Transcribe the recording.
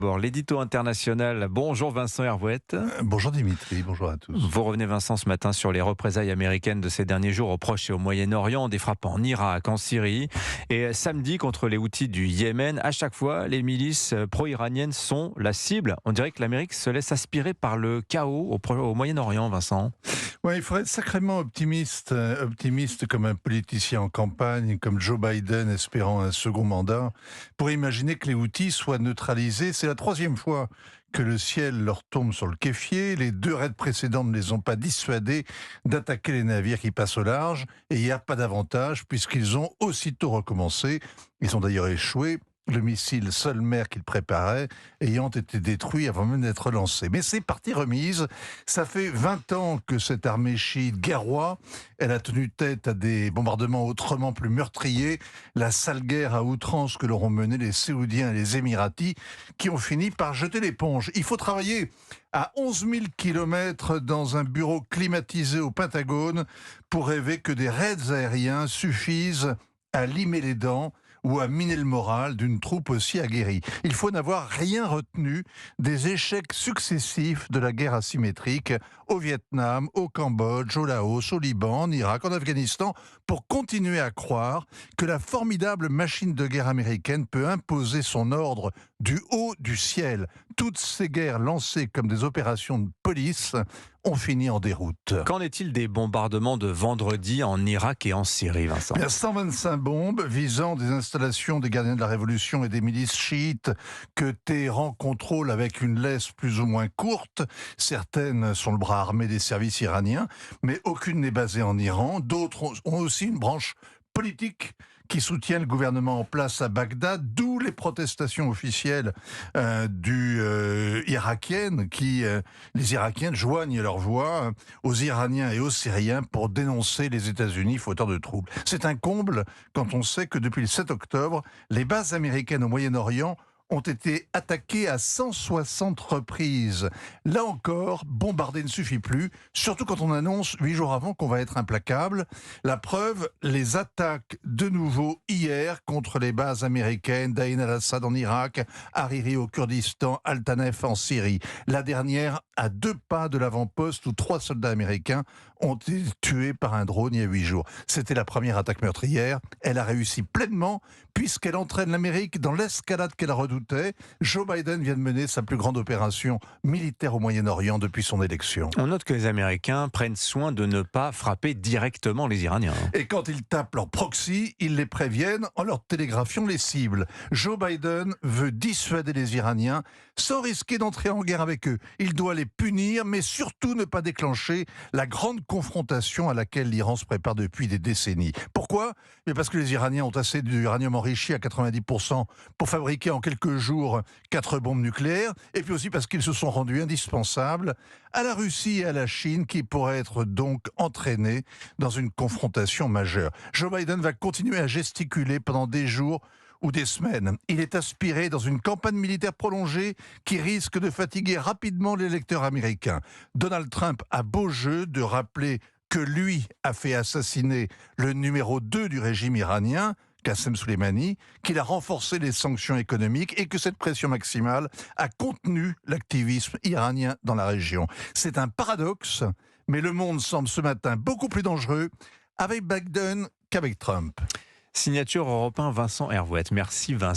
Bon, l'édito international. Bonjour Vincent Hervouette. Bonjour Dimitri, bonjour à tous. Vous revenez Vincent ce matin sur les représailles américaines de ces derniers jours au Proche et au Moyen-Orient, des frappes en Irak, en Syrie et samedi contre les Houthis du Yémen. À chaque fois, les milices pro-iraniennes sont la cible. On dirait que l'Amérique se laisse aspirer par le chaos au Moyen-Orient, Vincent. Ouais, il faudrait être sacrément optimiste comme un politicien en campagne, comme Joe Biden espérant un second mandat, pour imaginer que les Houthis soient neutralisés. C'est la troisième fois que le ciel leur tombe sur le kéfier. Les deux raids précédents ne les ont pas dissuadés d'attaquer les navires qui passent au large. Et il n'y a pas d'avantage puisqu'ils ont aussitôt recommencé. Ils ont d'ailleurs échoué. Le missile Sol-Mer qu'ils préparaient ayant été détruit avant même d'être lancé. Mais c'est partie remise. Ça fait 20 ans que cette armée chiite guerroie, elle a tenu tête à des bombardements autrement plus meurtriers, la sale guerre à outrance que leur ont menée les Saoudiens et les Émiratis, qui ont fini par jeter l'éponge. Il faut travailler à 11 000 kilomètres dans un bureau climatisé au Pentagone pour rêver que des raids aériens suffisent à limer les dents ou à miner le moral d'une troupe aussi aguerrie. Il faut n'avoir rien retenu des échecs successifs de la guerre asymétrique au Vietnam, au Cambodge, au Laos, au Liban, en Irak, en Afghanistan, pour continuer à croire que la formidable machine de guerre américaine peut imposer son ordre du haut du ciel. Toutes ces guerres lancées comme des opérations de police ont fini en déroute. Qu'en est-il des bombardements de vendredi en Irak et en Syrie, Vincent? Bien, 125 bombes visant des installations des gardiens de la Révolution et des milices chiites que Téhéran contrôle avec une laisse plus ou moins courte. Certaines sont le bras armé des services iraniens, mais aucune n'est basée en Iran. D'autres ont aussi une branche politique qui soutient le gouvernement en place à Bagdad, d'où les protestations officielles irakiennes, les Irakiens joignent leur voix aux Iraniens et aux Syriens pour dénoncer les États-Unis fauteurs de troubles. C'est un comble quand on sait que depuis le 7 octobre, les bases américaines au Moyen-Orient ont été attaquées à 160 reprises. Là encore, bombarder ne suffit plus, surtout quand on annonce 8 jours avant qu'on va être implacable. La preuve, les attaques de nouveau hier contre les bases américaines d'Ain al-Assad en Irak, Hariri au Kurdistan, Al-Tanef en Syrie. La dernière à 2 pas de l'avant-poste où 3 soldats américains ont été tués par un drone il y a 8 jours. C'était la première attaque meurtrière. Elle a réussi pleinement puisqu'elle entraîne l'Amérique dans l'escalade qu'elle redoutait. Joe Biden vient de mener sa plus grande opération militaire au Moyen-Orient depuis son élection. On note que les Américains prennent soin de ne pas frapper directement les Iraniens. Et quand ils tapent leur proxy, ils les préviennent en leur télégraphiant les cibles. Joe Biden veut dissuader les Iraniens sans risquer d'entrer en guerre avec eux. Il doit les punir, mais surtout ne pas déclencher la grande confrontation à laquelle l'Iran se prépare depuis des décennies. Pourquoi ? Mais parce que les Iraniens ont assez d'uranium enrichi à 90% pour fabriquer en quelques jours 4 bombes nucléaires, et puis aussi parce qu'ils se sont rendus indispensables à la Russie et à la Chine, qui pourraient être donc entraînés dans une confrontation majeure. Joe Biden va continuer à gesticuler pendant des jours ou des semaines. Il est aspiré dans une campagne militaire prolongée qui risque de fatiguer rapidement les électeurs américains. Donald Trump a beau jeu de rappeler que lui a fait assassiner le numéro 2 du régime iranien, Qassem Soleimani, qu'il a renforcé les sanctions économiques et que cette pression maximale a contenu l'activisme iranien dans la région. C'est un paradoxe, mais le monde semble ce matin beaucoup plus dangereux avec Biden qu'avec Trump. Signature Europe 1, Vincent Hervouette. Merci Vincent.